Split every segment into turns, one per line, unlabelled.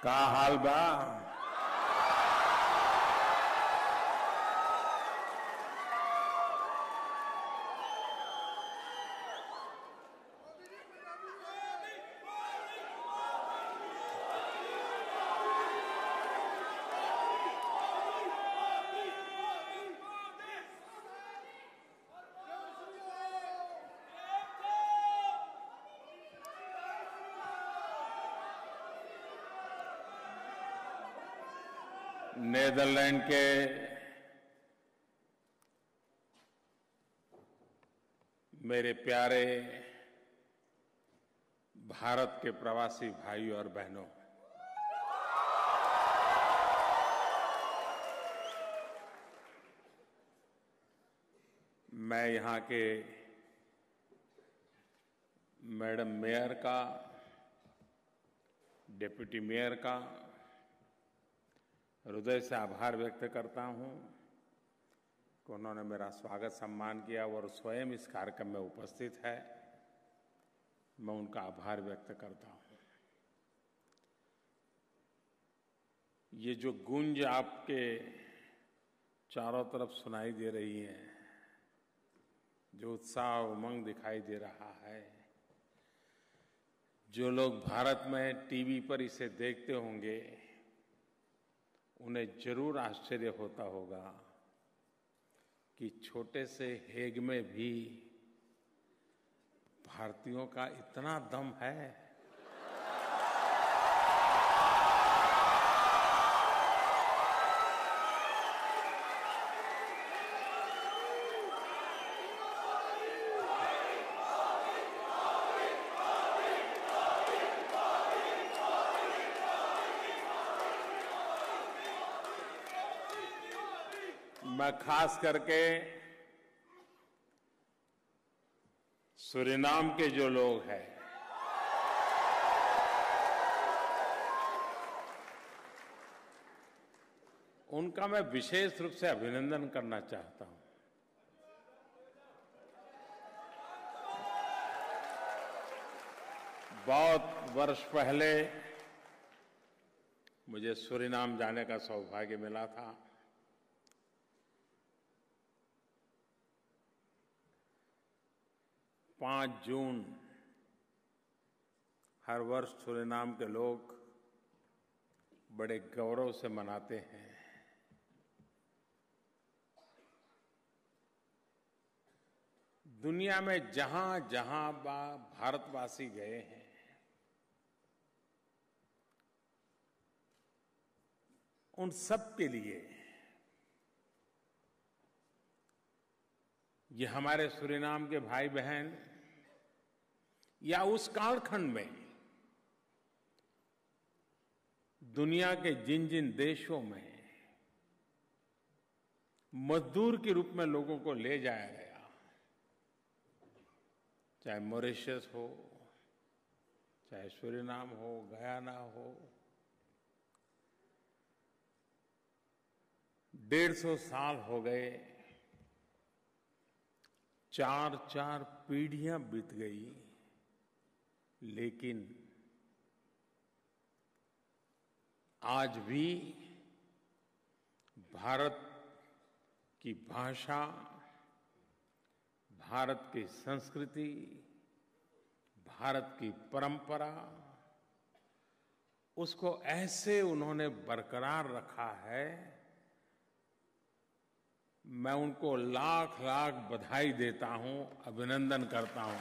का हाल बा। नीदरलैंड के मेरे प्यारे भारत के प्रवासी भाइयों और बहनों, मैं यहां के मैडम मेयर का, डिप्टी मेयर का हृदय से आभार व्यक्त करता हूं कि उन्होंने मेरा स्वागत सम्मान किया और स्वयं इस कार्यक्रम में उपस्थित है। मैं उनका आभार व्यक्त करता हूं। ये जो गूंज आपके चारों तरफ सुनाई दे रही है, जो उत्साह उमंग दिखाई दे रहा है, जो लोग भारत में टीवी पर इसे देखते होंगे उन्हें जरूर आश्चर्य होता होगा कि छोटे से हेग में भी भारतीयों का इतना दम है। मैं खास करके सूरीनाम के जो लोग हैं, उनका मैं विशेष रूप से अभिनंदन करना चाहता हूं। बहुत वर्ष पहले मुझे सूरीनाम जाने का सौभाग्य मिला था। 5 जून हर वर्ष सूरीनाम के लोग बड़े गौरव से मनाते हैं। दुनिया में जहां जहां भारतवासी गए हैं, उन सब के लिए ये हमारे सूरीनाम के भाई बहन या उस कालखंड में दुनिया के जिन जिन देशों में मजदूर के रूप में लोगों को ले जाया गया, चाहे मॉरिशस हो, चाहे सूरीनाम हो, गयाना हो, 150 साल हो गए, 4-4 पीढ़ियां बीत गई, लेकिन आज भी भारत की भाषा, भारत की संस्कृति, भारत की परंपरा, उसको ऐसे उन्होंने बरकरार रखा है। मैं उनको लाख लाख बधाई देता हूं, अभिनंदन करता हूं।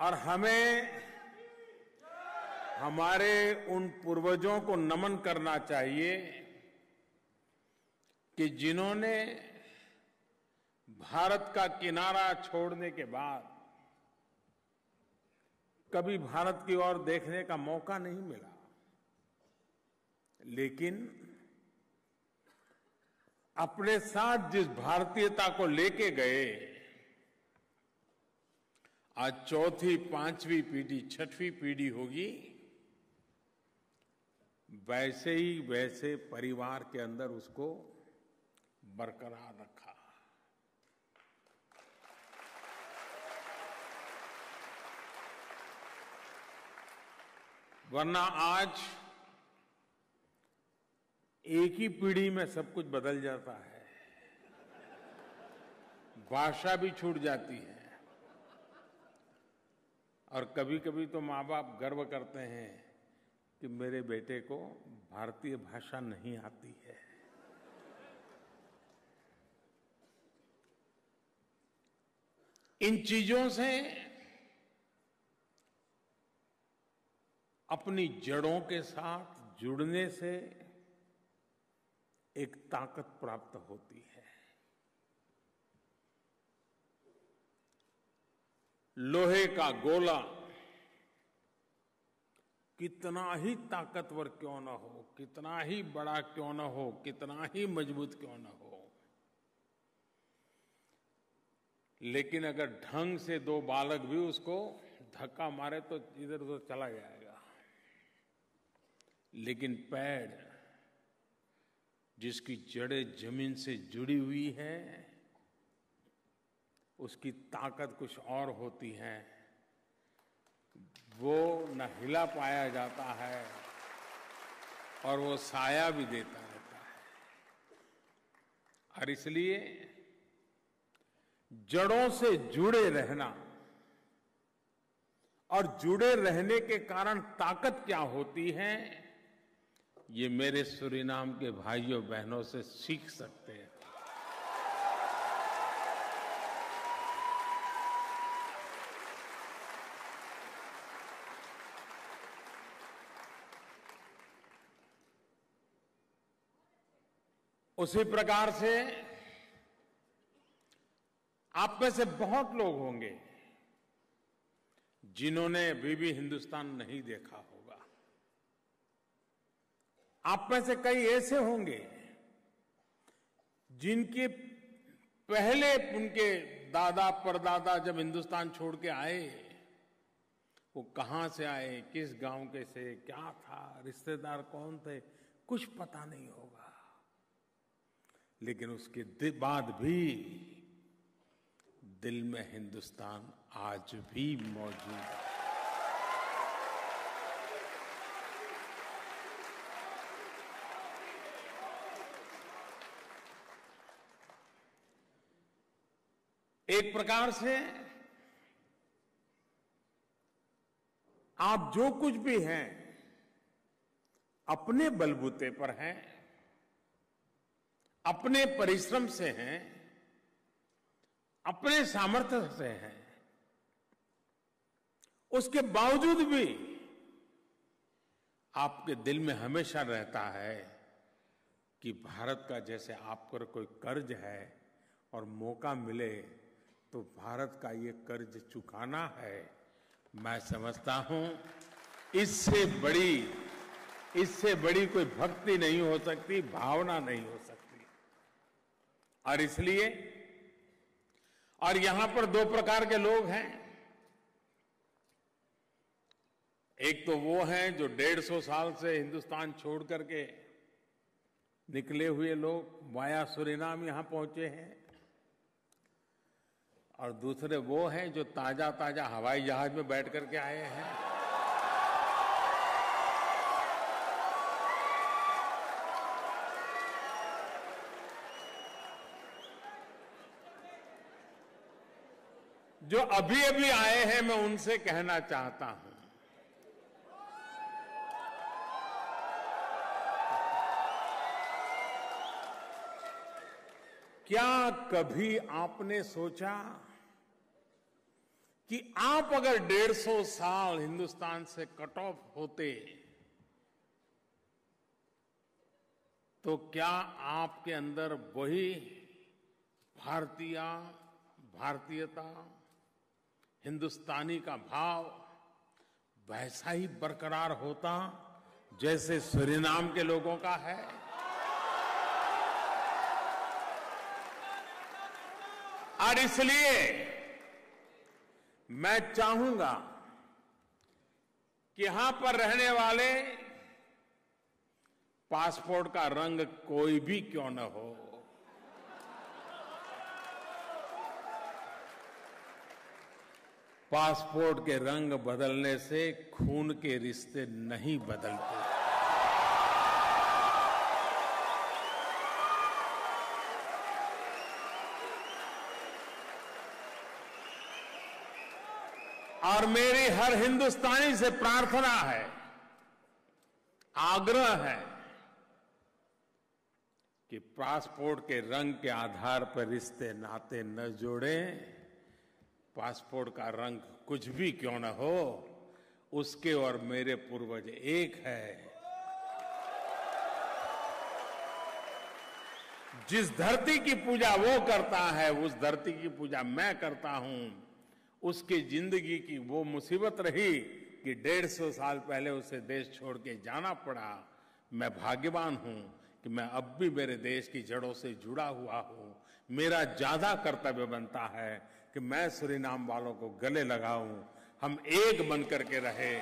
और हमें हमारे उन पूर्वजों को नमन करना चाहिए कि जिन्होंने भारत का किनारा छोड़ने के बाद कभी भारत की ओर देखने का मौका नहीं मिला, लेकिन अपने साथ जिस भारतीयता को लेके गए, आज 4th, 5वीं पीढ़ी, 6वीं पीढ़ी होगी, वैसे परिवार के अंदर उसको बरकरार रखा। वरना आज एक ही पीढ़ी में सब कुछ बदल जाता है, भाषा भी छूट जाती है। और कभी कभी तो माँ बाप गर्व करते हैं कि मेरे बेटे को भारतीय भाषा नहीं आती है। इन चीजों से अपनी जड़ों के साथ जुड़ने से एक ताकत प्राप्त होती है। लोहे का गोला कितना ही ताकतवर क्यों न हो, कितना ही बड़ा क्यों न हो, कितना ही मजबूत क्यों न हो, लेकिन अगर ढंग से दो बालक भी उसको धक्का मारे तो इधर उधर चला जाएगा। लेकिन पेड़ जिसकी जड़ें जमीन से जुड़ी हुई है, उसकी ताकत कुछ और होती है। वो न हिला पाया जाता है और वो साया भी देता रहता है। और इसलिए जड़ों से जुड़े रहना और जुड़े रहने के कारण ताकत क्या होती है, ये मेरे सूरीनाम के भाइयों बहनों से सीख सकते हैं। उसी प्रकार से आप में से बहुत लोग होंगे जिन्होंने अभी भी हिंदुस्तान नहीं देखा होगा। आप में से कई ऐसे होंगे जिनके पहले उनके दादा परदादा जब हिंदुस्तान छोड़ के आए, वो कहां से आए, किस गांव के से, क्या था, रिश्तेदार कौन थे, कुछ पता नहीं होगा। लेकिन उसके बाद भी दिल में हिंदुस्तान आज भी मौजूद है। एक प्रकार से आप जो कुछ भी हैं अपने बलबूते पर हैं, अपने परिश्रम से हैं, अपने सामर्थ्य से हैं। उसके बावजूद भी आपके दिल में हमेशा रहता है कि भारत का जैसे आप पर कोई कर्ज है और मौका मिले तो भारत का ये कर्ज चुकाना है। मैं समझता हूं इससे बड़ी कोई भक्ति नहीं हो सकती, भावना नहीं हो सकती। और इसलिए और यहां पर दो प्रकार के लोग हैं। एक तो वो हैं जो 150 साल से हिंदुस्तान छोड़ करके निकले हुए लोग वाया सूरीनाम यहां पहुंचे हैं, और दूसरे वो हैं जो ताजा ताजा हवाई जहाज में बैठ करके आए हैं। जो अभी अभी आए हैं, मैं उनसे कहना चाहता हूं, क्या कभी आपने सोचा कि आप अगर 150 साल हिंदुस्तान से कट ऑफ होते तो क्या आपके अंदर वही भारतीयता, हिंदुस्तानी का भाव वैसा ही बरकरार होता जैसे सूरीनाम के लोगों का है? और इसलिए मैं चाहूंगा कि यहां पर रहने वाले पासपोर्ट का रंग कोई भी क्यों न हो, पासपोर्ट के रंग बदलने से खून के रिश्ते नहीं बदलते। और मेरी हर हिंदुस्तानी से प्रार्थना है, आग्रह है कि पासपोर्ट के रंग के आधार पर रिश्ते नाते न जोड़ें। पासपोर्ट का रंग कुछ भी क्यों न हो, उसके और मेरे पूर्वज एक है। जिस धरती की पूजा वो करता है, उस धरती की पूजा मैं करता हूं। उसकी जिंदगी की वो मुसीबत रही कि 150 साल पहले उसे देश छोड़ के जाना पड़ा। मैं भाग्यवान हूं कि मैं अब भी मेरे देश की जड़ों से जुड़ा हुआ हूं। मेरा ज्यादा कर्तव्य बनता है कि मैं सूरीनाम वालों को गले लगाऊं, हम एक बनकर के रहे,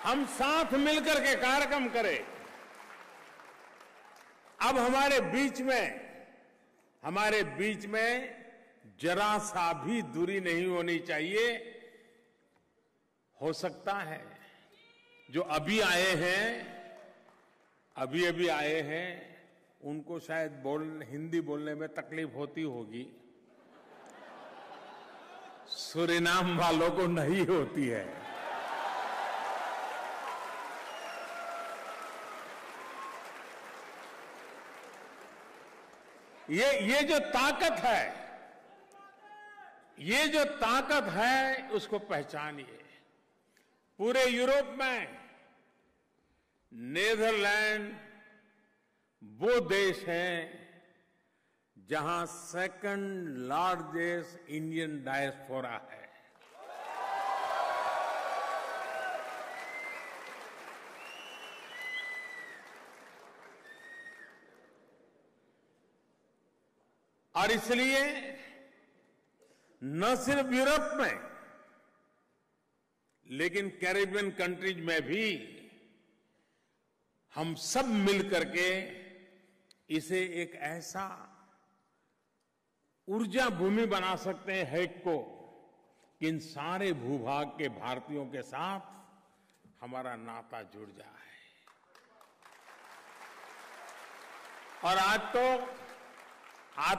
हम साथ मिलकर के कार्यक्रम करें। अब हमारे बीच में जरा सा भी दूरी नहीं होनी चाहिए। हो सकता है जो अभी आए हैं उनको शायद हिंदी बोलने में तकलीफ होती होगी, सूरीनाम वालों को नहीं होती है। ये जो ताकत है उसको पहचानिए। पूरे यूरोप में नीदरलैंड वो देश है जहां सेकंड लार्जेस्ट इंडियन डायस्पोरा है। और इसलिए न सिर्फ यूरोप में लेकिन कैरिबियन कंट्रीज में भी हम सब मिलकर के इसे एक ऐसा ऊर्जा भूमि बना सकते हैं हैक को कि इन सारे भूभाग के भारतीयों के साथ हमारा नाता जुड़ जाए। और आज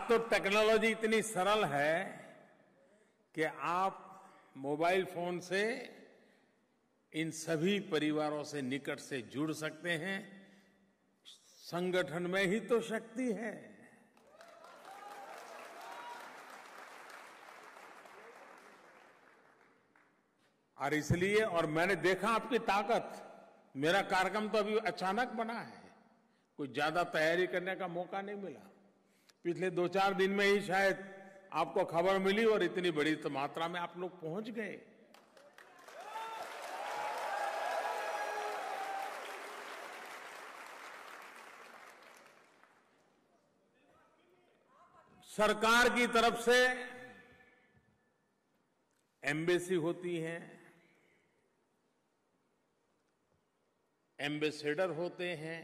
तो टेक्नोलॉजी इतनी सरल है कि आप मोबाइल फोन से इन सभी परिवारों से निकट से जुड़ सकते हैं। संगठन में ही तो शक्ति है। और इसलिए, और मैंने देखा आपकी ताकत। मेरा कार्यक्रम तो अभी अचानक बना है, कोई ज्यादा तैयारी करने का मौका नहीं मिला। पिछले 2-4 दिन में ही शायद आपको खबर मिली और इतनी बड़ी मात्रा में आप लोग पहुंच गए। सरकार की तरफ से एम्बेसी होती है, एम्बेसेडर होते हैं,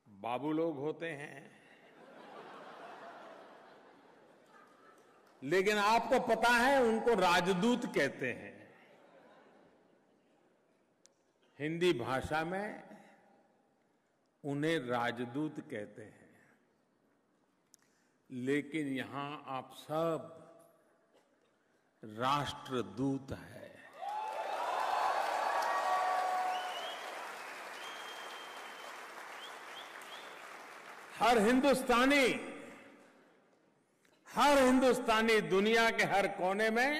बाबू लोग होते हैं। लेकिन आपको पता है उनको राजदूत कहते हैं। हिंदी भाषा में उन्हें राजदूत कहते हैं। लेकिन यहां आप सब राष्ट्रदूत है। हर हिंदुस्तानी दुनिया के हर कोने में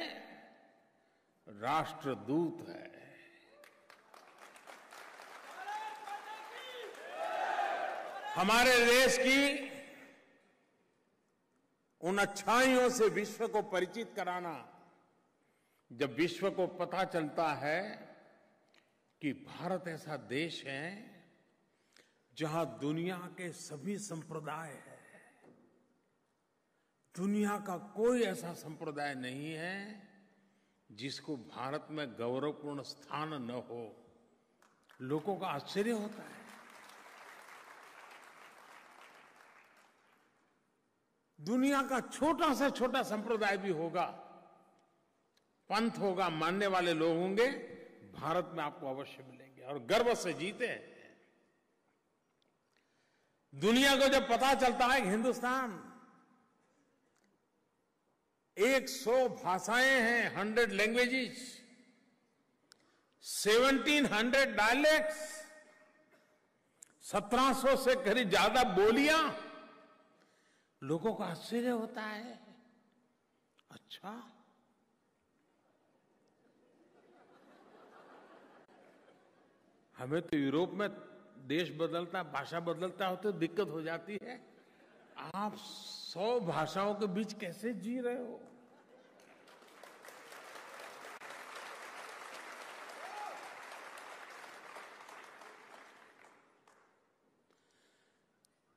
राष्ट्रदूत है। हमारे देश की उन अच्छाइयों से विश्व को परिचित कराना। जब विश्व को पता चलता है कि भारत ऐसा देश है जहां दुनिया के सभी संप्रदाय हैं, दुनिया का कोई ऐसा संप्रदाय नहीं है जिसको भारत में गौरवपूर्ण स्थान न हो, लोगों का आश्चर्य होता है। दुनिया का छोटा से छोटा संप्रदाय भी होगा, पंथ होगा, मानने वाले लोग होंगे, भारत में आपको अवश्य मिलेंगे और गर्व से जीते हैं। दुनिया को जब पता चलता है कि हिंदुस्तान 100 भाषाएं हैं, 100 लैंग्वेजेस, 1700 डायलेक्ट्स, 1700 से करीब ज्यादा बोलियां, लोगों को आश्चर्य होता है। अच्छा, हमें तो यूरोप में देश बदलता, भाषा बदलता हो तो दिक्कत हो जाती है, आप 100 भाषाओं के बीच कैसे जी रहे हो?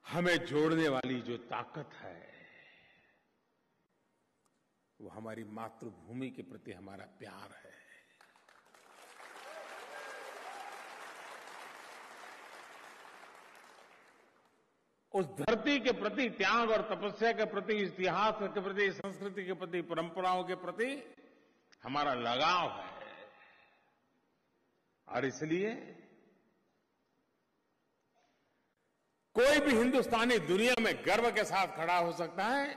हमें जोड़ने वाली जो ताकत है वो हमारी मातृभूमि के प्रति हमारा प्यार है। उस धरती के प्रति त्याग और तपस्या के प्रति, इतिहास के प्रति, संस्कृति के प्रति, परंपराओं के प्रति हमारा लगाव है। और इसलिए कोई भी हिंदुस्तानी दुनिया में गर्व के साथ खड़ा हो सकता है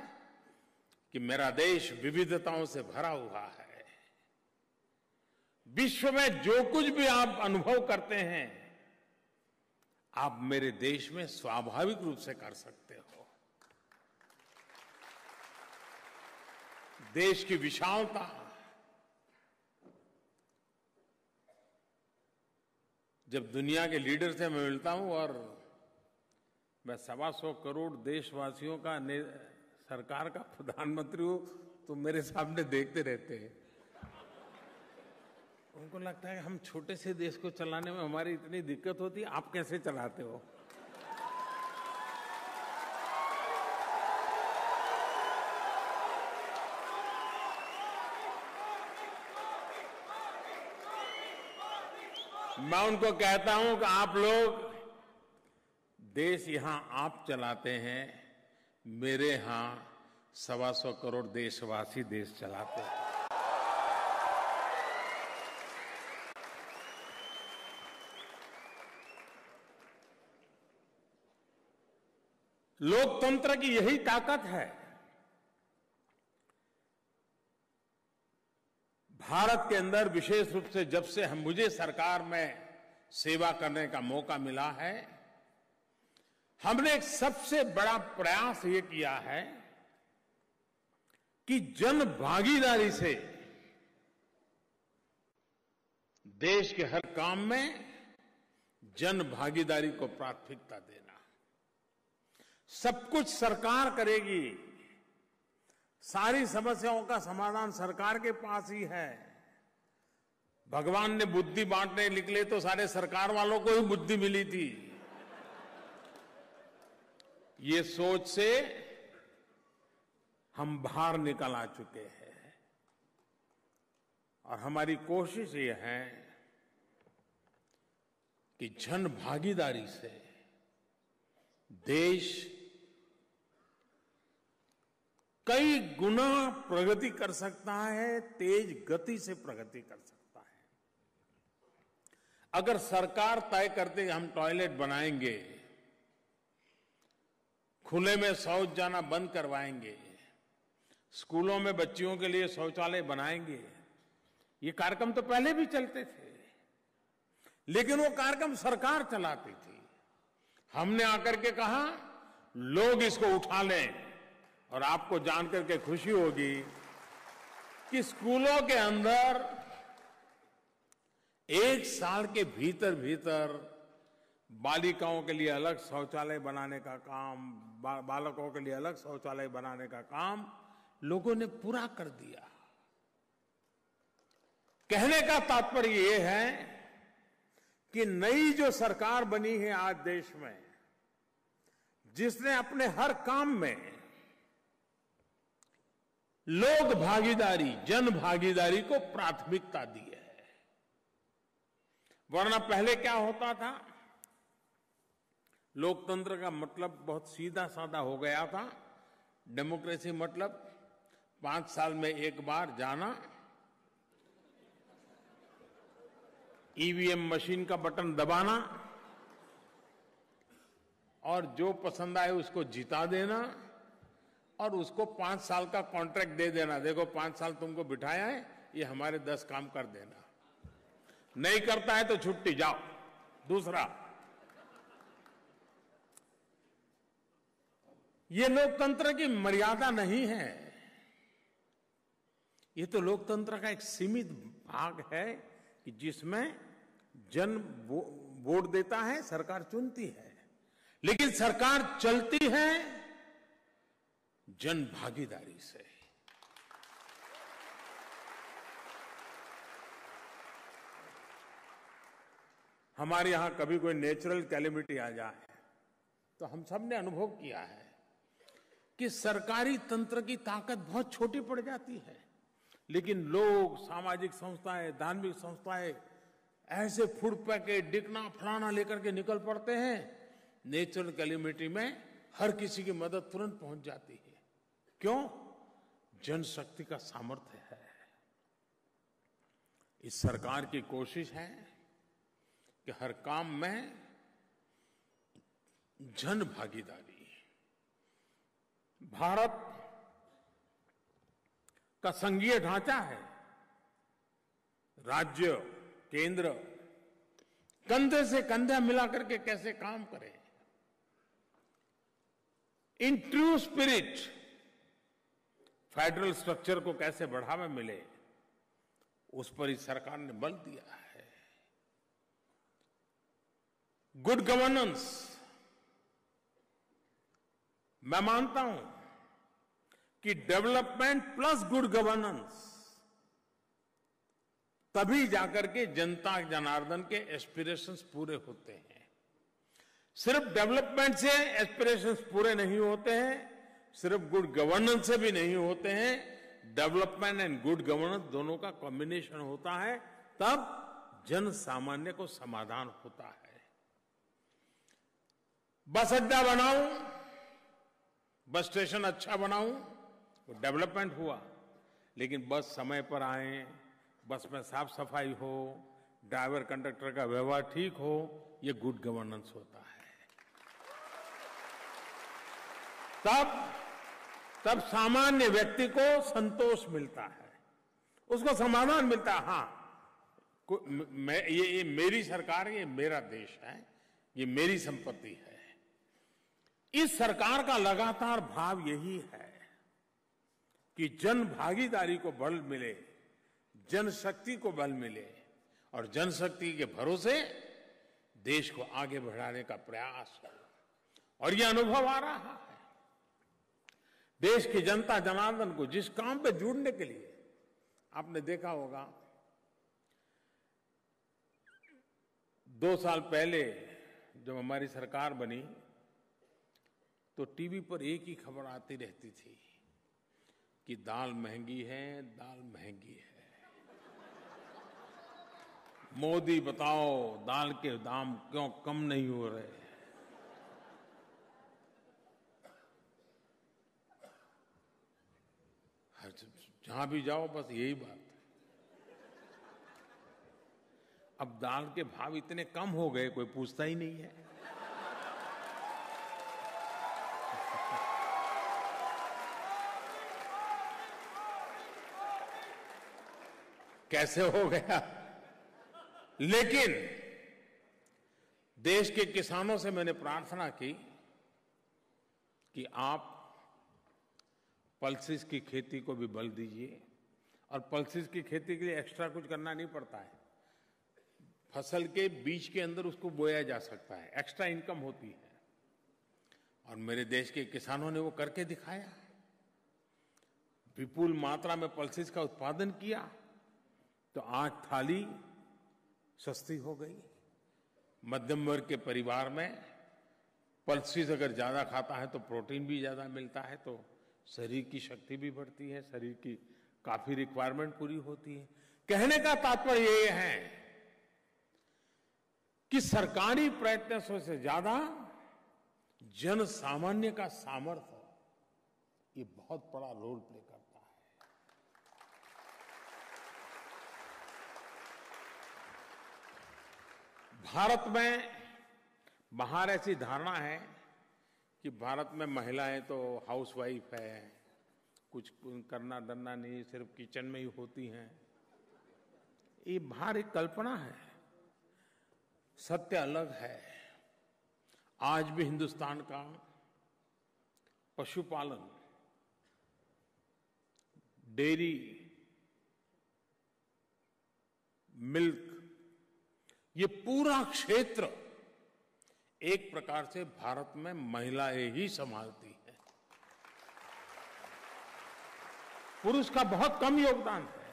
कि मेरा देश विविधताओं से भरा हुआ है। विश्व में जो कुछ भी आप अनुभव करते हैं, आप मेरे देश में स्वाभाविक रूप से कर सकते हो। देश की विशालता, जब दुनिया के लीडर से मैं मिलता हूं और मैं 125 करोड़ देशवासियों का सरकार का प्रधानमंत्री हूं, तो मेरे सामने देखते रहते हैं। उनको लगता है कि हम छोटे से देश को चलाने में हमारी इतनी दिक्कत होती है, आप कैसे चलाते हो? मैं उनको कहता हूं कि आप लोग देश यहां आप चलाते हैं, मेरे यहां 125 करोड़ देशवासी देश चलाते हैं। लोकतंत्र की यही ताकत है। भारत के अंदर विशेष रूप से जब से मुझे सरकार में सेवा करने का मौका मिला है, हमने एक सबसे बड़ा प्रयास ये किया है कि जन भागीदारी से देश के हर काम में जन भागीदारी को प्राथमिकता देना। सब कुछ सरकार करेगी, सारी समस्याओं का समाधान सरकार के पास ही है। भगवान ने बुद्धि बांटने निकले तो सारे सरकार वालों को ही बुद्धि मिली थी। ये सोच से हम बाहर निकल आ चुके हैं और हमारी कोशिश ये है कि जन भागीदारी से देश कई गुना प्रगति कर सकता है, तेज गति से प्रगति कर सकता है। अगर सरकार तय करते हम टॉयलेट बनाएंगे, खुले में शौच जाना बंद करवाएंगे, स्कूलों में बच्चियों के लिए शौचालय बनाएंगे, ये कार्यक्रम तो पहले भी चलते थे, लेकिन वो कार्यक्रम सरकार चलाती थी। हमने आकर के कहा लोग इसको उठा लें, और आपको जानकर के खुशी होगी कि स्कूलों के अंदर 1 साल के भीतर भीतर बालिकाओं के लिए अलग शौचालय बनाने का काम, बालकों के लिए अलग शौचालय बनाने का काम लोगों ने पूरा कर दिया। कहने का तात्पर्य ये है कि नई जो सरकार बनी है आज देश में, जिसने अपने हर काम में लोक भागीदारी, जन भागीदारी को प्राथमिकता दी है। वरना पहले क्या होता था, लोकतंत्र का मतलब बहुत सीधा साधा हो गया था। डेमोक्रेसी मतलब 5 साल में एक बार जाना, ईवीएम मशीन का बटन दबाना और जो पसंद आए उसको जिता देना और उसको 5 साल का कॉन्ट्रैक्ट दे देना, देखो 5 साल तुमको बिठाया है, ये हमारे 10 काम कर देना, नहीं करता है तो छुट्टी, जाओ दूसरा। ये लोकतंत्र की मर्यादा नहीं है, ये तो लोकतंत्र का एक सीमित भाग है कि जिसमें जन वोट देता है, सरकार चुनती है, लेकिन सरकार चलती है जन भागीदारी से। हमारे यहां कभी कोई नेचुरल कैलेमिटी आ जाए तो हम सब ने अनुभव किया है कि सरकारी तंत्र की ताकत बहुत छोटी पड़ जाती है, लेकिन लोग, सामाजिक संस्थाएं, धार्मिक संस्थाएं ऐसे फूड पैकेट, डिकना, फलाना लेकर के निकल पड़ते हैं। नेचुरल कैलेमिटी में हर किसी की मदद तुरंत पहुंच जाती है। क्यों? जनशक्ति का सामर्थ्य है। इस सरकार की कोशिश है कि हर काम में जन भागीदारी। भारत का संघीय ढांचा है, राज्य, केंद्र कंधे से कंधा मिलाकर के कैसे काम करें, in true spirit federal structure को कैसे बढ़ावा मिले, उस पर इस सरकार ने बल दिया है। गुड गवर्नेंस, मैं मानता हूं कि डेवलपमेंट प्लस गुड गवर्नेंस तभी जाकर के जनता जनार्दन के एस्पिरेशंस पूरे होते हैं। सिर्फ डेवलपमेंट से एस्पिरेशंस पूरे नहीं होते हैं, सिर्फ गुड गवर्नेंस से भी नहीं होते हैं। डेवलपमेंट एंड गुड गवर्नेंस दोनों का कॉम्बिनेशन होता है, तब जन सामान्य को समाधान होता है। बस अड्डा बनाऊं, बस स्टेशन अच्छा बनाऊं, वो डेवलपमेंट हुआ, लेकिन बस समय पर आए, बस में साफ सफाई हो, ड्राइवर कंडक्टर का व्यवहार ठीक हो, ये गुड गवर्नेंस होता है। तब सामान्य व्यक्ति को संतोष मिलता है, उसको समाधान मिलता है। हाँ, ये मेरी सरकार, ये मेरा देश है, ये मेरी संपत्ति है। इस सरकार का लगातार भाव यही है कि जन भागीदारी को बल मिले, जनशक्ति को बल मिले और जनशक्ति के भरोसे देश को आगे बढ़ाने का प्रयास हो। और यह अनुभव आ रहा है देश की जनता जनार्दन को जिस काम पे जुड़ने के लिए। आपने देखा होगा 2 साल पहले जब हमारी सरकार बनी तो टीवी पर एक ही खबर आती रहती थी कि दाल महंगी है, दाल महंगी है। मोदी बताओ दाल के दाम क्यों कम नहीं हो रहे। जहां भी जाओ बस यही बात। अब दाल के भाव इतने कम हो गए, कोई पूछता ही नहीं है। कैसे हो गया? लेकिन देश के किसानों से मैंने प्रार्थना की कि आप पल्सेस की खेती को भी बल दीजिए। और पल्सेस की खेती के लिए एक्स्ट्रा कुछ करना नहीं पड़ता है, फसल के बीज के अंदर उसको बोया जा सकता है, एक्स्ट्रा इनकम होती है। और मेरे देश के किसानों ने वो करके दिखाया, विपुल मात्रा में पल्सेस का उत्पादन किया, तो आज थाली सस्ती हो गई। मध्यम वर्ग के परिवार में पल्सेस अगर ज्यादा खाता है तो प्रोटीन भी ज्यादा मिलता है, तो शरीर की शक्ति भी बढ़ती है, शरीर की काफी रिक्वायरमेंट पूरी होती है। कहने का तात्पर्य ये है कि सरकारी प्रयत्नों से ज्यादा जन सामान्य का सामर्थ्य ये बहुत बड़ा रोल प्ले करता है। भारत में बाहर ऐसी धारणा है कि भारत में महिलाएं तो हाउसवाइफ है, कुछ करना धरना नहीं, सिर्फ किचन में ही होती हैं। ये बाहर एक कल्पना है, सत्य अलग है। आज भी हिंदुस्तान का पशुपालन, डेयरी, मिल्क, ये पूरा क्षेत्र एक प्रकार से भारत में महिलाएं ही संभालती हैं। पुरुष का बहुत कम योगदान है।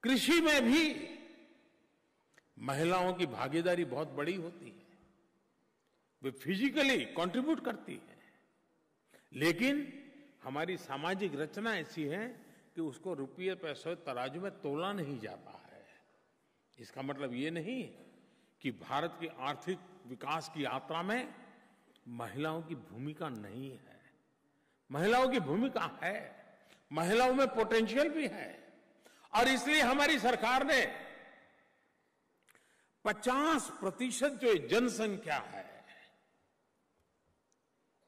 कृषि में भी महिलाओं की भागीदारी बहुत बड़ी होती है, वे फिजिकली कंट्रीब्यूट करती हैं, लेकिन हमारी सामाजिक रचना ऐसी है कि उसको रुपये पैसे तराजू में तोला नहीं जाता है। इसका मतलब ये नहीं कि भारत की आर्थिक विकास की यात्रा में महिलाओं की भूमिका नहीं है। महिलाओं की भूमिका है, महिलाओं में पोटेंशियल भी है, और इसलिए हमारी सरकार ने 50% जो जनसंख्या है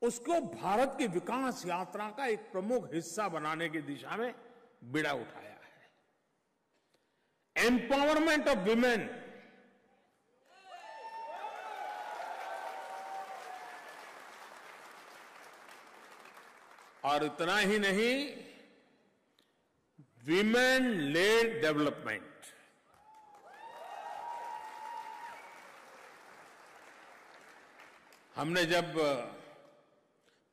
उसको भारत की विकास यात्रा का एक प्रमुख हिस्सा बनाने की दिशा में बीड़ा उठाया है। एम्पावरमेंट ऑफ विमेन, और इतना ही नहीं, विमेन लेड डेवलपमेंट। हमने जब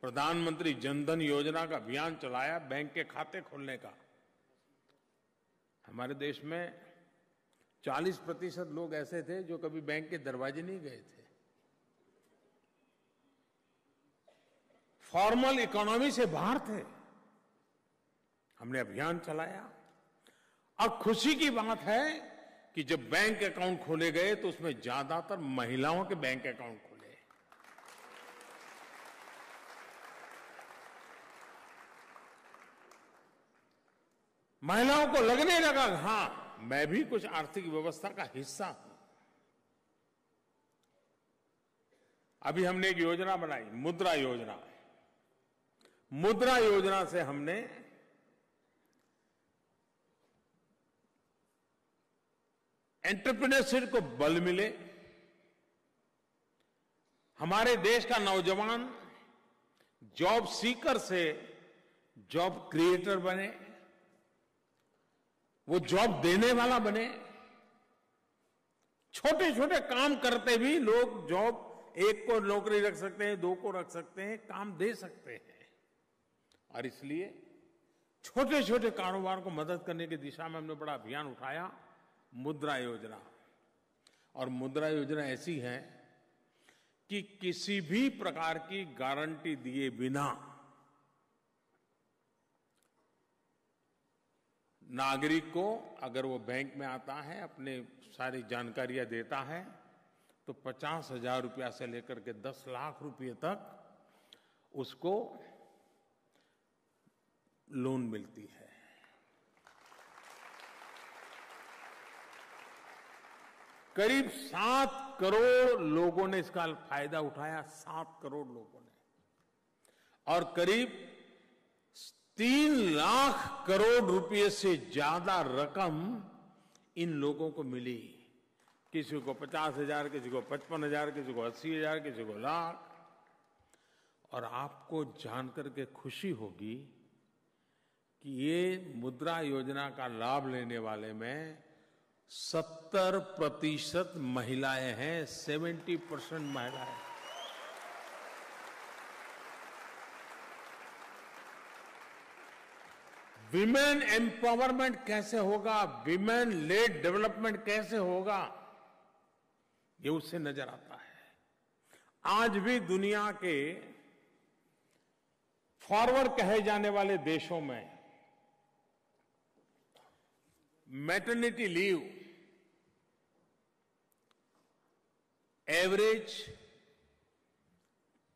प्रधानमंत्री जनधन योजना का अभियान चलाया, बैंक के खाते खोलने का, हमारे देश में 40% लोग ऐसे थे जो कभी बैंक के दरवाजे नहीं गए थे। फॉर्मल इकोनॉमी से बाहर थे। हमने अभियान चलाया, और खुशी की बात है कि जब बैंक अकाउंट खोले गए तो उसमें ज्यादातर महिलाओं के बैंक अकाउंट खोले। महिलाओं को लगने लगा, हां, मैं भी कुछ आर्थिक व्यवस्था का हिस्सा हूं। अभी हमने एक योजना बनाई, मुद्रा योजना। मुद्रा योजना से हमने एंटरप्रेन्योरशिप को बल मिले, हमारे देश का नौजवान जॉब सीकर से जॉब क्रिएटर बने, वो जॉब देने वाला बने। छोटे छोटे काम करते भी लोग जॉब, एक को नौकरी रख सकते हैं, दो को रख सकते हैं, काम दे सकते हैं। और इसलिए छोटे छोटे कारोबार को मदद करने की दिशा में हमने बड़ा अभियान उठाया, मुद्रा योजना। और मुद्रा योजना ऐसी है कि किसी भी प्रकार की गारंटी दिए बिना नागरिक को, अगर वो बैंक में आता है, अपने सारी जानकारियां देता है, तो 50,000 रुपया से लेकर के 10 लाख रुपये तक उसको लोन मिलती है। करीब 7 करोड़ लोगों ने इसका फायदा उठाया, 7 करोड़ लोगों ने, और करीब 3 लाख करोड़ रुपए से ज्यादा रकम इन लोगों को मिली। किसी को 50,000, किसी को 55,000, किसी को 80,000, किसी को लाख। और आपको जानकर के खुशी होगी कि ये मुद्रा योजना का लाभ लेने वाले में 70% महिलाएं हैं, 70% महिलाएं। विमेन एम्पावरमेंट कैसे होगा, विमेन लेड डेवलपमेंट कैसे होगा, ये उससे नजर आता है। आज भी दुनिया के फॉरवर्ड कहे जाने वाले देशों में मैटरनिटी लीव एवरेज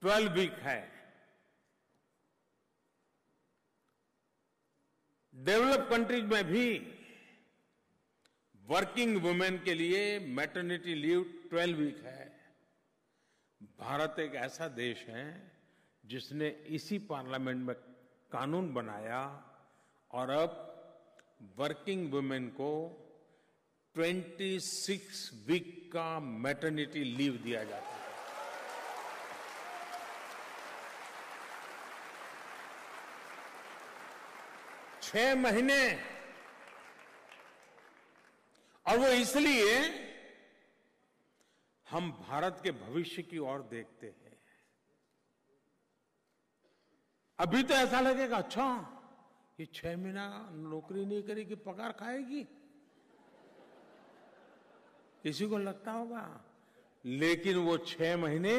12 वीक है। डेवलप कंट्रीज में भी वर्किंग वुमेन के लिए मैटरनिटी लीव 12 वीक है। भारत एक ऐसा देश है जिसने इसी पार्लियामेंट में कानून बनाया और अब वर्किंग वुमेन को 26 वीक का मैटरनिटी लीव दिया जाता है। छह महीने, और वो इसलिए हम भारत के भविष्य की ओर देखते हैं। अभी तो ऐसा लगेगा, अच्छा ये 6 महीना नौकरी नहीं करेगी, पगार खाएगी, किसी को लगता होगा। लेकिन वो 6 महीने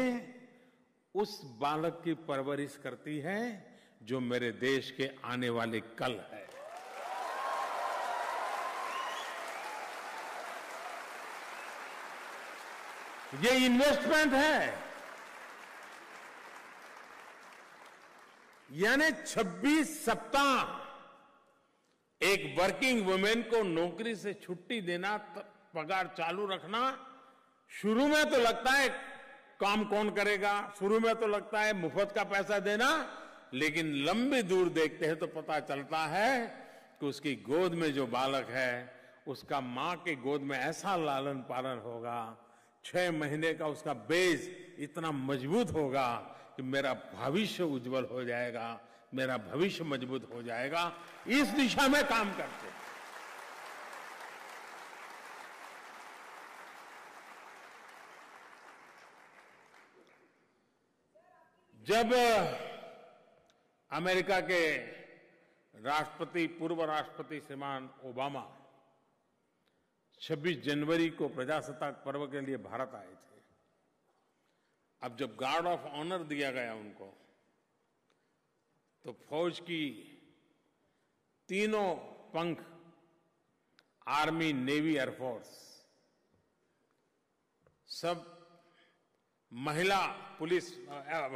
उस बालक की परवरिश करती है जो मेरे देश के आने वाले कल है। ये इन्वेस्टमेंट है। यानी 26 सप्ताह एक वर्किंग वुमेन को नौकरी से छुट्टी देना, पगार चालू रखना। शुरू में तो लगता है काम कौन करेगा, शुरू में तो लगता है मुफ्त का पैसा देना, लेकिन लंबी दूर देखते हैं तो पता चलता है कि उसकी गोद में जो बालक है उसका मां के गोद में ऐसा लालन पालन होगा, 6 महीने का उसका बेस इतना मजबूत होगा कि मेरा भविष्य उज्जवल हो जाएगा, मेरा भविष्य मजबूत हो जाएगा। इस दिशा में काम करते हैं। जब अमेरिका के राष्ट्रपति, पूर्व राष्ट्रपति श्रीमान ओबामा 26 जनवरी को प्रजासत्ताक पर्व के लिए भारत आए थे, अब जब गार्ड ऑफ ऑनर दिया गया उनको, तो फौज की तीनों पंख, आर्मी, नेवी, एयरफोर्स, सब महिला पुलिस,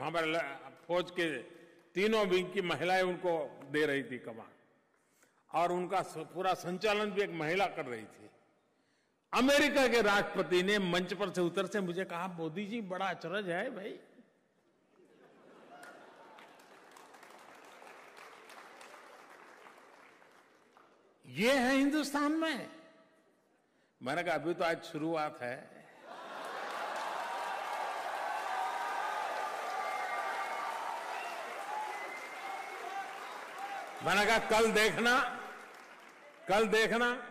हमारे फौज के तीनों विंग की महिलाएं उनको दे रही थी कमान, और उनका पूरा संचालन भी एक महिला कर रही थी। अमेरिका के राष्ट्रपति ने मंच पर से उतर से मुझे कहा, मोदी जी बड़ा अचरज है भाई, ये है हिंदुस्तान में। मैंने कहा अभी तो आज शुरुआत है, मैंने कहा कल देखना।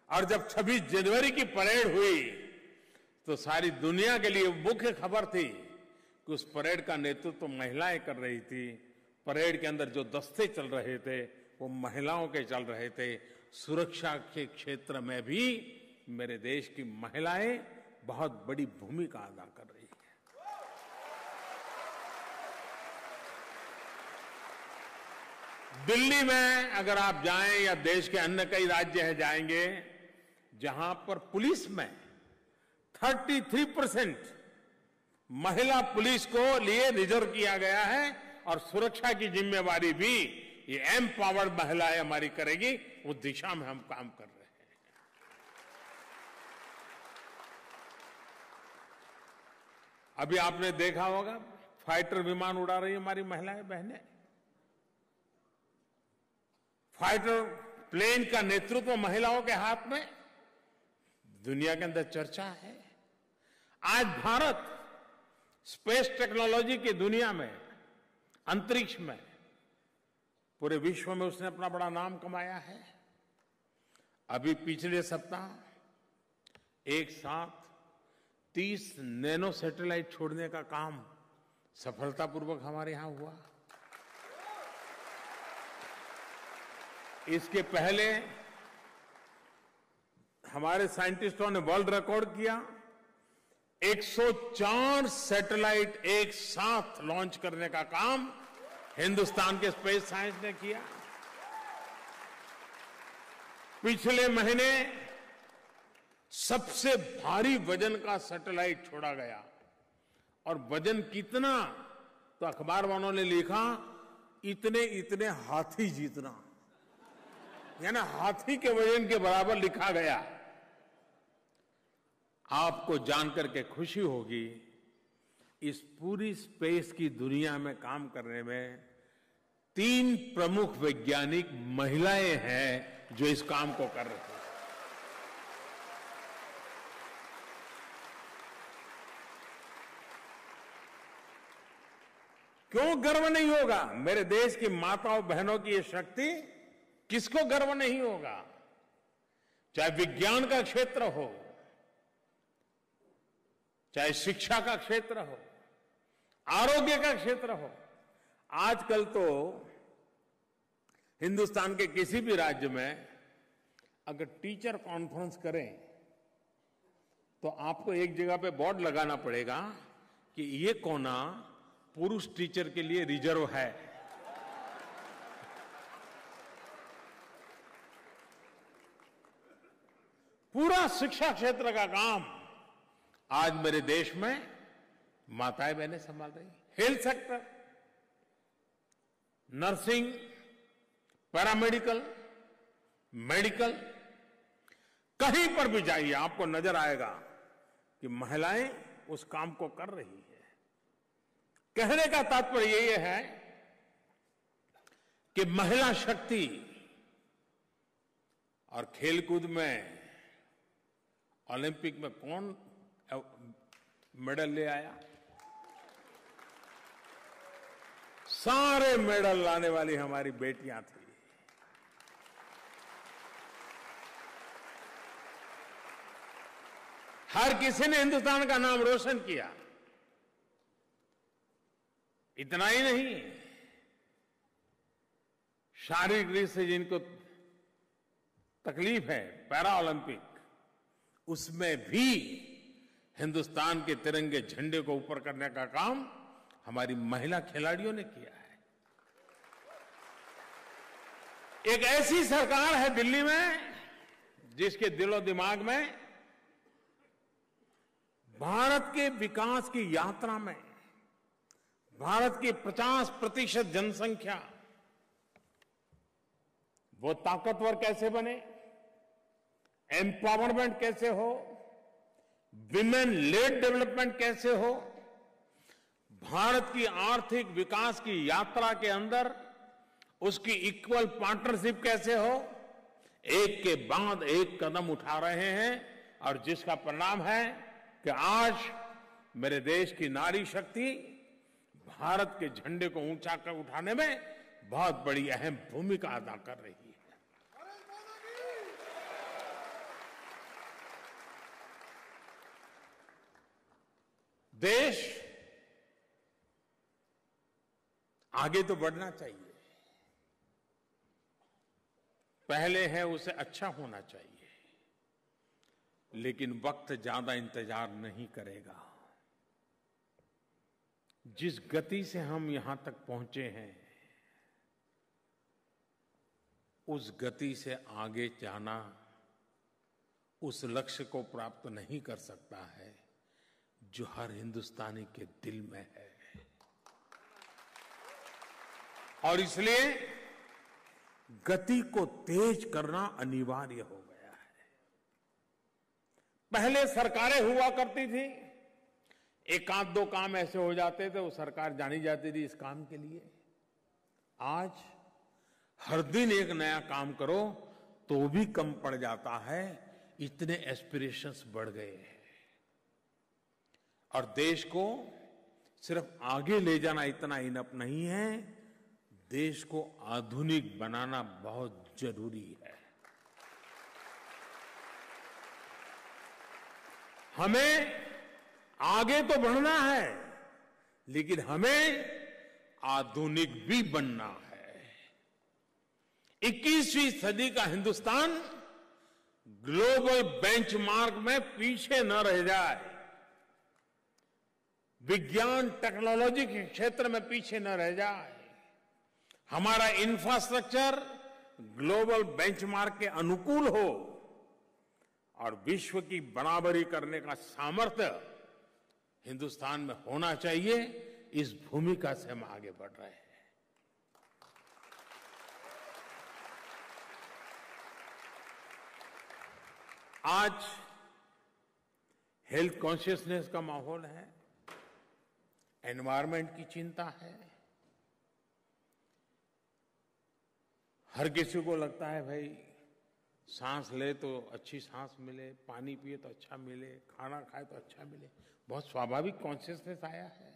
और जब 26 जनवरी की परेड हुई तो सारी दुनिया के लिए मुख्य खबर थी कि उस परेड का नेतृत्व तो महिलाएं कर रही थी। परेड के अंदर जो दस्ते चल रहे थे वो महिलाओं के चल रहे थे। सुरक्षा के क्षेत्र में भी मेरे देश की महिलाएं बहुत बड़ी भूमिका अदा कर रही हैं। दिल्ली में अगर आप जाएं या देश के अन्य कई राज्य हैं जाएंगे, जहां पर पुलिस में 33% महिला पुलिस को लिए रिजर्व किया गया है, और सुरक्षा की जिम्मेवारी भी ये एम्पावर्ड महिलाएं हमारी करेगी, उस दिशा में हम काम कर रहे हैं। अभी आपने देखा होगा फाइटर विमान उड़ा रही हमारी महिलाएं बहनें। फाइटर प्लेन का नेतृत्व महिलाओं के हाथ में, दुनिया के अंदर चर्चा है। आज भारत स्पेस टेक्नोलॉजी की दुनिया में, अंतरिक्ष में, पूरे विश्व में उसने अपना बड़ा नाम कमाया है। अभी पिछले सप्ताह एक साथ 30 नैनो सैटेलाइट छोड़ने का काम सफलतापूर्वक हमारे यहां हुआ। इसके पहले हमारे साइंटिस्टों ने वर्ल्ड रिकॉर्ड किया, 104 सैटेलाइट एक साथ लॉन्च करने का काम हिंदुस्तान के स्पेस साइंस ने किया। पिछले महीने सबसे भारी वजन का सैटेलाइट छोड़ा गया, और वजन कितना, तो अखबार वालों ने लिखा इतने हाथी जितना। यानी हाथी के वजन के बराबर लिखा गया। आपको जानकर के खुशी होगी, इस पूरी स्पेस की दुनिया में काम करने में 3 प्रमुख वैज्ञानिक महिलाएं हैं जो इस काम को कर रही हैं। क्यों गर्व नहीं होगा? मेरे देश की माताओं बहनों की ये शक्ति, किसको गर्व नहीं होगा? चाहे विज्ञान का क्षेत्र हो, चाहे शिक्षा का क्षेत्र हो, आरोग्य का क्षेत्र हो। आजकल तो हिंदुस्तान के किसी भी राज्य में अगर टीचर कॉन्फ्रेंस करें तो आपको एक जगह पे बोर्ड लगाना पड़ेगा कि ये कोना पुरुष टीचर के लिए रिजर्व है। पूरा शिक्षा क्षेत्र का काम आज मेरे देश में माताएं बहनें संभाल रही हैं। Health sector, nursing, paramedical, medical, कहीं पर भी जाइए आपको नजर आएगा कि महिलाएं उस काम को कर रही है। कहने का तात्पर्य ये है कि महिला शक्ति और खेलकूद में ओलंपिक में कौन मेडल ले आया? सारे मेडल लाने वाली हमारी बेटियां थी। हर किसी ने हिंदुस्तान का नाम रोशन किया। इतना ही नहीं, शारीरिक रूप से जिनको तकलीफ है, पैरा ओलंपिक, उसमें भी हिंदुस्तान के तिरंगे झंडे को ऊपर करने का काम हमारी महिला खिलाड़ियों ने किया है। एक ऐसी सरकार है दिल्ली में जिसके दिलो दिमाग में भारत के विकास की यात्रा में भारत की 50% जनसंख्या वो ताकतवर कैसे बने, एम्पावरमेंट कैसे हो, विमेन लेड डेवलपमेंट कैसे हो, भारत की आर्थिक विकास की यात्रा के अंदर उसकी इक्वल पार्टनरशिप कैसे हो, एक के बाद एक कदम उठा रहे हैं। और जिसका परिणाम है कि आज मेरे देश की नारी शक्ति भारत के झंडे को ऊंचा कर उठाने में बहुत बड़ी अहम भूमिका अदा कर रही है। देश आगे तो बढ़ना चाहिए, पहले है उसे अच्छा होना चाहिए, लेकिन वक्त ज्यादा इंतजार नहीं करेगा। जिस गति से हम यहां तक पहुंचे हैं, उस गति से आगे जाना, उस लक्ष्य को प्राप्त नहीं कर सकता है जो हर हिंदुस्तानी के दिल में है। और इसलिए गति को तेज करना अनिवार्य हो गया है। पहले सरकारें हुआ करती थी, एक आध दो काम ऐसे हो जाते थे, वो सरकार जानी जाती थी इस काम के लिए। आज हर दिन एक नया काम करो तो भी कम पड़ जाता है, इतने एस्पिरेशंस बढ़ गए हैं। और देश को सिर्फ आगे ले जाना इतना इनफ नहीं है, देश को आधुनिक बनाना बहुत जरूरी है। हमें आगे तो बढ़ना है, लेकिन हमें आधुनिक भी बनना है। 21वीं सदी का हिंदुस्तान ग्लोबल बेंचमार्क में पीछे न रह जाए, विज्ञान टेक्नोलॉजी के क्षेत्र में पीछे न रह जाए, हमारा इंफ्रास्ट्रक्चर ग्लोबल बेंचमार्क के अनुकूल हो और विश्व की बराबरी करने का सामर्थ्य हिंदुस्तान में होना चाहिए। इस भूमिका से हम आगे बढ़ रहे हैं। आज हेल्थ कॉन्शियसनेस का माहौल है, एनवायरनमेंट की चिंता है। हर किसी को लगता है भाई सांस ले तो अच्छी सांस मिले, पानी पिए तो अच्छा मिले, खाना खाए तो अच्छा मिले। बहुत स्वाभाविक कॉन्शियसनेस आया है।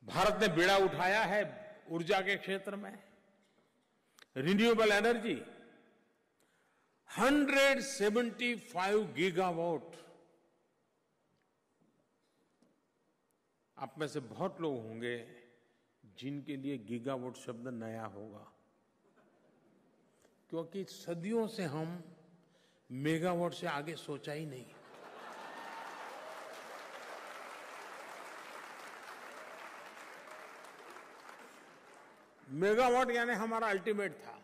भारत ने बीड़ा उठाया है ऊर्जा के क्षेत्र में। Renewable energy 175 gigawatt. आप में से बहुत लोग होंगे जिनके लिए गीगावाट शब्द नया होगा, क्योंकि सदियों से हम मेगावाट से आगे सोचा ही नहीं। मेगावाट यानी हमारा अल्टीमेट था।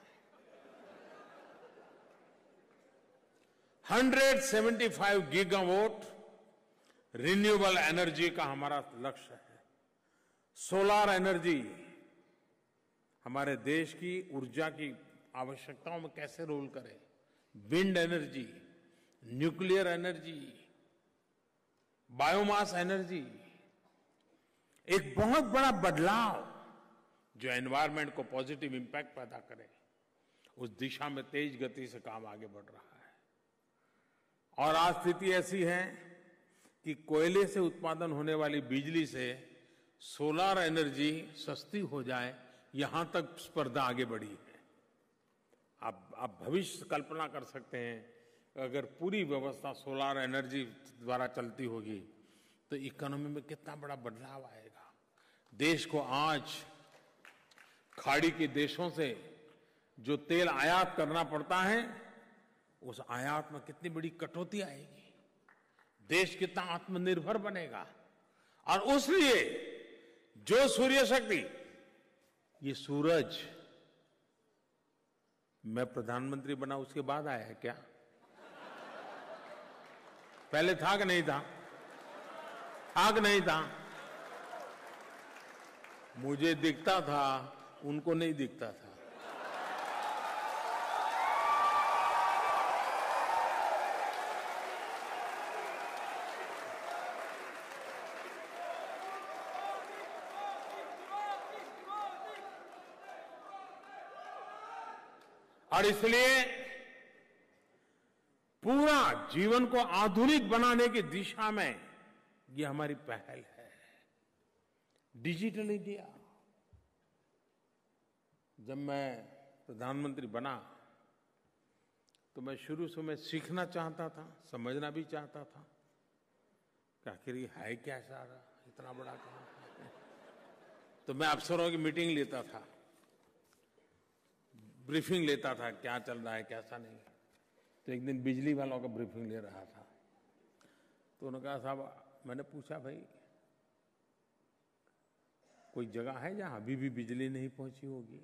175 गीगावाट रिन्यूएबल एनर्जी का हमारा लक्ष्य है। सोलर एनर्जी हमारे देश की ऊर्जा की आवश्यकताओं में कैसे रोल करे, wind energy, nuclear energy, biomass energy, एक बहुत बड़ा बदलाव जो एनवायरनमेंट को पॉजिटिव इंपैक्ट पैदा करे, उस दिशा में तेज गति से काम आगे बढ़ रहा है। और आज स्थिति ऐसी है कि कोयले से उत्पादन होने वाली बिजली से सोलर एनर्जी सस्ती हो जाए, यहां तक स्पर्धा आगे बढ़ी है। आप भविष्य कल्पना कर सकते हैं, अगर पूरी व्यवस्था सोलर एनर्जी द्वारा चलती होगी तो इकोनॉमी में कितना बड़ा बदलाव आएगा। देश को आज खाड़ी के देशों से जो तेल आयात करना पड़ता है, उस आयात में कितनी बड़ी कटौती आएगी। देश कितना आत्मनिर्भर बनेगा। और उसलिए जो सूर्य शक्ति, ये सूरज, मैं प्रधानमंत्री बना उसके बाद आया है क्या? पहले था कि नहीं था? था कि नहीं था? मुझे दिखता था, उनको नहीं दिखता था। और इसलिए पूरा जीवन को आधुनिक बनाने की दिशा में ये हमारी पहल है। Digital India. जब मैं प्रधानमंत्री बना तो मैं शुरू से मैं सीखना चाहता था, समझना भी चाहता था कि आखिर ये है क्या सारा इतना बड़ा काम। तो मैं अफसरों की मीटिंग लेता था, ब्रीफिंग लेता था, क्या चल रहा है कैसा नहीं। तो एक दिन बिजली वालों का ब्रीफिंग ले रहा था, तो उन्होंने कहा साहब, मैंने पूछा भाई कोई जगह है जहां अभी भी बिजली नहीं पहुंची होगी?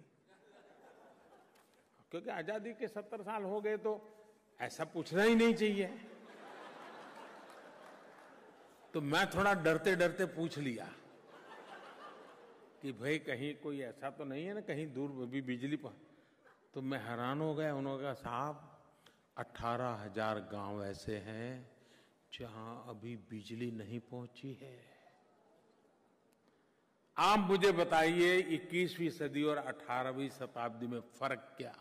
क्योंकि आजादी के 70 साल हो गए तो ऐसा पूछना ही नहीं चाहिए। तो मैं थोड़ा डरते डरते पूछ लिया कि भाई कहीं कोई ऐसा तो नहीं है ना कहीं दूर अभी बिजली तो मैं हैरान हो गया। उन्होंने कहा साहब 18,000 गांव ऐसे हैं जहां अभी बिजली नहीं पहुंची है। आप मुझे बताइए 21वीं सदी और 18वीं शताब्दी में फर्क क्या?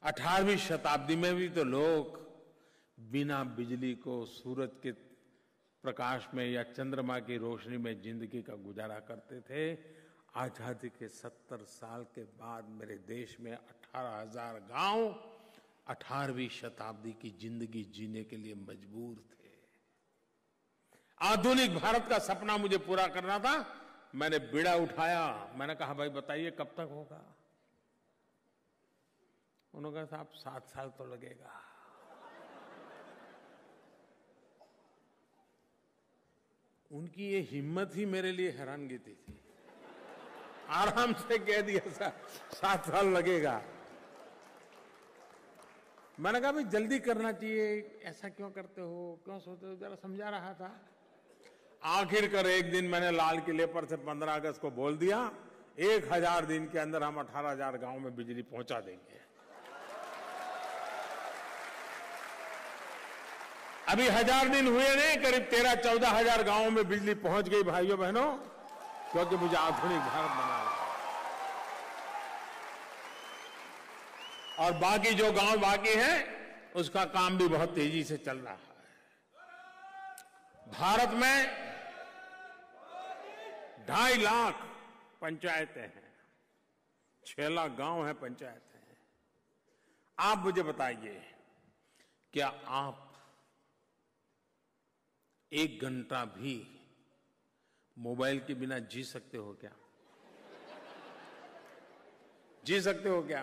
18वीं शताब्दी में भी तो लोग बिना बिजली को सूरज के प्रकाश में या चंद्रमा की रोशनी में जिंदगी का गुजारा करते थे। आजादी के 70 साल के बाद मेरे देश में 18,000 गांव 18वीं शताब्दी की जिंदगी जीने के लिए मजबूर थे। आधुनिक भारत का सपना मुझे पूरा करना था। मैंने बीड़ा उठाया, मैंने कहा भाई बताइए कब तक होगा? उन्होंने कहा साहब 7 साल तो लगेगा। उनकी ये हिम्मत ही मेरे लिए हैरानगी थी। आराम से कह दिया 7 साल लगेगा। मैंने कहा भाई जल्दी करना चाहिए, ऐसा क्यों करते हो, क्यों सोचते हो, जरा समझा रहा था। आखिरकार एक दिन मैंने लाल किले पर से 15 अगस्त को बोल दिया 1000 दिन के अंदर हम 18,000 गांव में बिजली पहुंचा देंगे। अभी 1000 दिन हुए नहीं, करीब 13-14 हजार गांवों में बिजली पहुंच गई भाइयों बहनों, क्योंकि मुझे आधुनिक भारत बनाना है। और बाकी जो गांव बाकी है उसका काम भी बहुत तेजी से चल रहा है। भारत में 2.5 लाख पंचायतें हैं, 6 लाख गांव हैं, पंचायतें हैं। आप मुझे बताइए, क्या आप 1 घंटा भी मोबाइल के बिना जी सकते हो क्या? जी सकते हो क्या?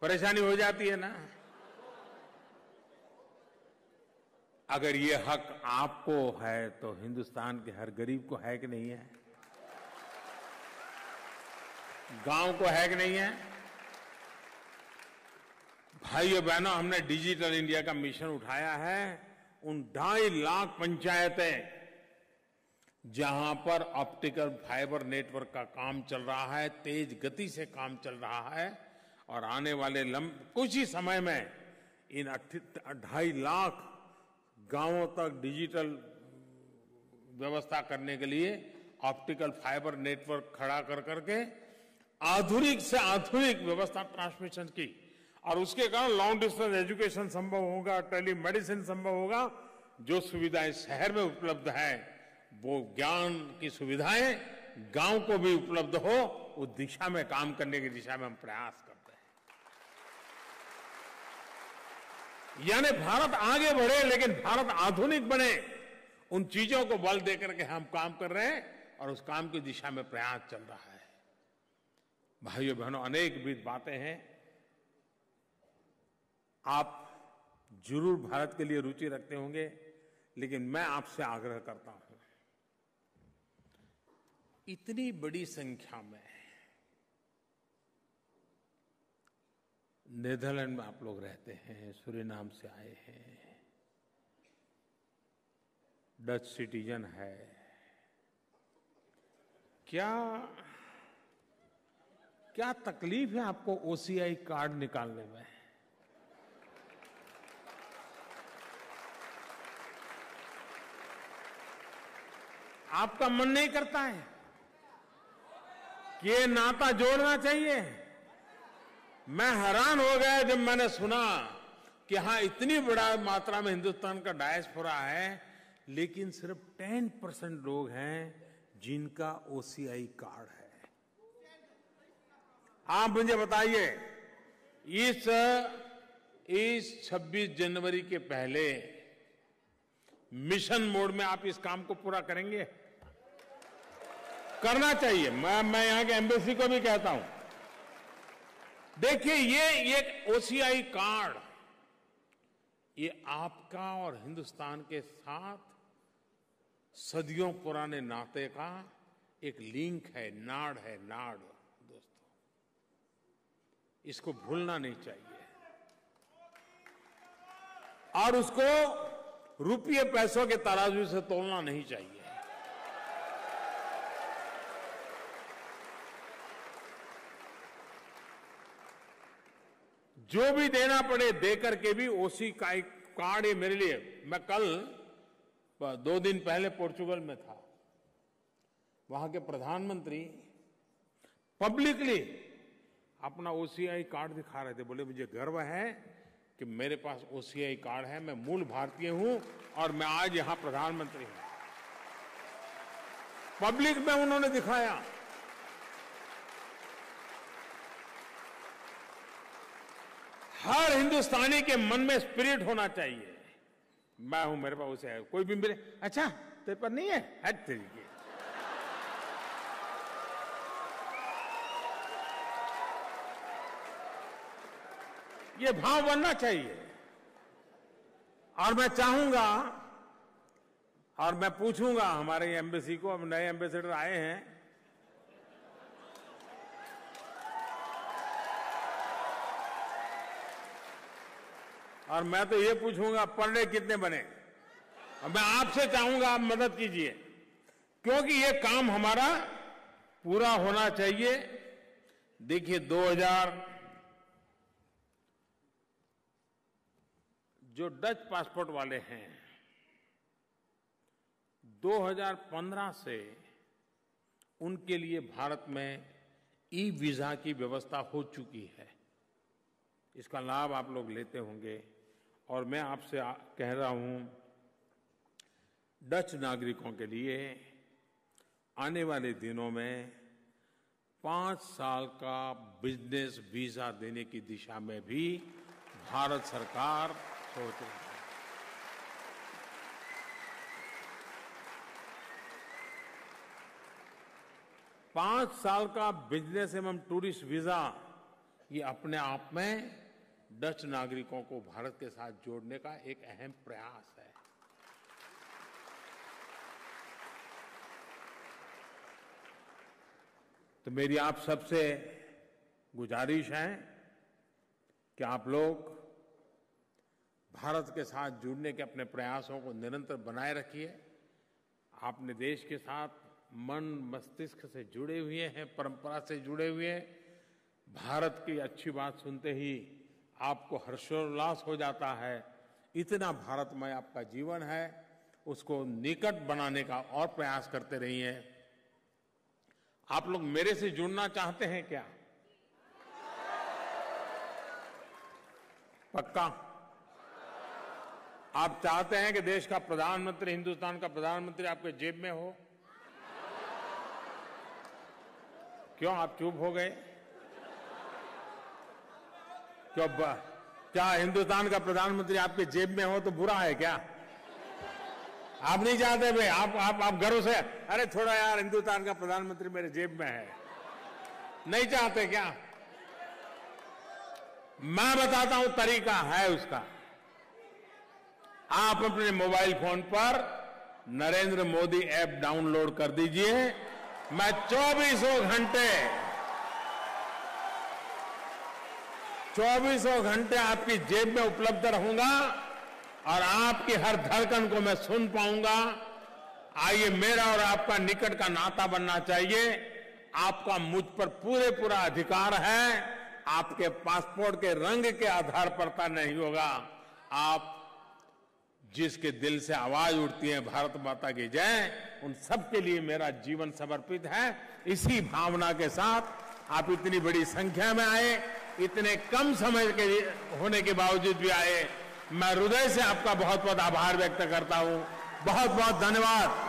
परेशानी हो जाती है ना। अगर ये हक आपको है तो हिंदुस्तान के हर गरीब को है कि नहीं है? गांव को है कि नहीं है? भाइयों बहनों, हमने डिजिटल इंडिया का मिशन उठाया है। उन 2.5 लाख पंचायतें जहां पर ऑप्टिकल फाइबर नेटवर्क का काम चल रहा है, तेज गति से काम चल रहा है, और आने वाले कुछ ही समय में इन 2.5 लाख गांवों तक डिजिटल व्यवस्था करने के लिए ऑप्टिकल फाइबर नेटवर्क खड़ा कर करके आधुनिक से आधुनिक व्यवस्था ट्रांसमिशन की, और उसके कारण लॉन्ग डिस्टेंस एजुकेशन संभव होगा, टेलीमेडिसिन संभव होगा। जो सुविधाएं शहर में उपलब्ध है वो ज्ञान की सुविधाएं गांव को भी उपलब्ध हो, उस दिशा में काम करने की दिशा में हम प्रयास करते हैं। यानी भारत आगे बढ़े लेकिन भारत आधुनिक बने, उन चीजों को बल देकर के हम काम कर रहे हैं और उस काम की दिशा में प्रयास चल रहा है। भाइयों बहनों, अनेक विविध बातें हैं। आप जरूर भारत के लिए रुचि रखते होंगे, लेकिन मैं आपसे आग्रह करता हूं, इतनी बड़ी संख्या में नेदरलैंड में आप लोग रहते हैं, सूरीनाम से आए हैं, डच सिटीजन है, क्या तकलीफ है आपको ओसीआई कार्ड निकालने में? आपका मन नहीं करता है कि ये नाता जोड़ना चाहिए? मैं हैरान हो गया जब मैंने सुना कि हां, इतनी बड़ा मात्रा में हिंदुस्तान का डायस्पोरा है, लेकिन सिर्फ 10% लोग हैं जिनका ओसीआई कार्ड है। आप मुझे बताइए, इस 26 जनवरी के पहले मिशन मोड में आप इस काम को पूरा करेंगे? करना चाहिए। मैं यहां के एम्बेसी को भी कहता हूं, देखिए ये ओसीआई कार्ड, ये आपका और हिंदुस्तान के साथ सदियों पुराने नाते का एक लिंक है, नाड़ है, नाड़। दोस्तों, इसको भूलना नहीं चाहिए और उसको रुपये पैसों के तराजू से तोलना नहीं चाहिए। जो भी देना पड़े दे करके भी ओसी का एक कार्ड, ये मेरे लिए, मैं कल 2 दिन पहले पोर्चुगल में था, वहां के प्रधानमंत्री पब्लिकली अपना ओसीआई कार्ड दिखा रहे थे। बोले, मुझे गर्व है कि मेरे पास ओसीआई कार्ड है, मैं मूल भारतीय हूं और मैं आज यहां प्रधानमंत्री हूं। पब्लिक में उन्होंने दिखाया। हर हिंदुस्तानी के मन में स्पिरिट होना चाहिए, मैं हूं, मेरे पास उसे है। कोई भी मिले, अच्छा तेरे पर नहीं है, तरीके। ये भाव बनना चाहिए। और मैं चाहूंगा और मैं पूछूंगा हमारे एम्बेसी को, अब नए एम्बेसडर आए हैं, और मैं तो ये पूछूंगा पर डे कितने बने। और मैं आपसे चाहूंगा आप मदद कीजिए, क्योंकि ये काम हमारा पूरा होना चाहिए। देखिए, जो डच पासपोर्ट वाले हैं, 2015 से उनके लिए भारत में ई वीजा की व्यवस्था हो चुकी है। इसका लाभ आप लोग लेते होंगे और मैं आपसे कह रहा हूं, डच नागरिकों के लिए आने वाले दिनों में 5 साल का बिजनेस वीजा देने की दिशा में भी भारत सरकार सोच रही है। पांच साल का बिजनेस एवं टूरिस्ट वीजा, ये अपने आप में डच नागरिकों को भारत के साथ जोड़ने का एक अहम प्रयास है। तो मेरी आप सबसे गुजारिश है कि आप लोग भारत के साथ जुड़ने के अपने प्रयासों को निरंतर बनाए रखिए। आपने देश के साथ मन मस्तिष्क से जुड़े हुए हैं, परंपरा से जुड़े हुए हैं। भारत की अच्छी बात सुनते ही आपको हर्षोल्लास हो जाता है। इतना भारतमय आपका जीवन है, उसको निकट बनाने का और प्रयास करते रहिए। आप लोग मेरे से जुड़ना चाहते हैं क्या? पक्का? आप चाहते हैं कि देश का प्रधानमंत्री, हिंदुस्तान का प्रधानमंत्री आपके जेब में हो? क्यों आप चुप हो गए? क्यों? क्या हिंदुस्तान का प्रधानमंत्री आपके जेब में हो तो बुरा है क्या? आप नहीं चाहते भाई? आप गर्व से, अरे थोड़ा यार हिंदुस्तान का प्रधानमंत्री मेरे जेब में है, नहीं चाहते क्या? मैं बताता हूं, तरीका है उसका। आप अपने मोबाइल फोन पर नरेंद्र मोदी ऐप डाउनलोड कर दीजिए। मैं 24 घंटे आपकी जेब में उपलब्ध रहूंगा और आपकी हर धड़कन को मैं सुन पाऊंगा। आइए, मेरा और आपका निकट का नाता बनना चाहिए। आपका मुझ पर पूरा अधिकार है। आपके पासपोर्ट के रंग के आधार पर नहीं होगा। आप जिसके दिल से आवाज उठती है भारत माता की जय, उन सबके लिए मेरा जीवन समर्पित है। इसी भावना के साथ आप इतनी बड़ी संख्या में आए, इतने कम समय के होने के बावजूद भी आए। मैं हृदय से आपका बहुत बहुत आभार व्यक्त करता हूं। बहुत बहुत धन्यवाद।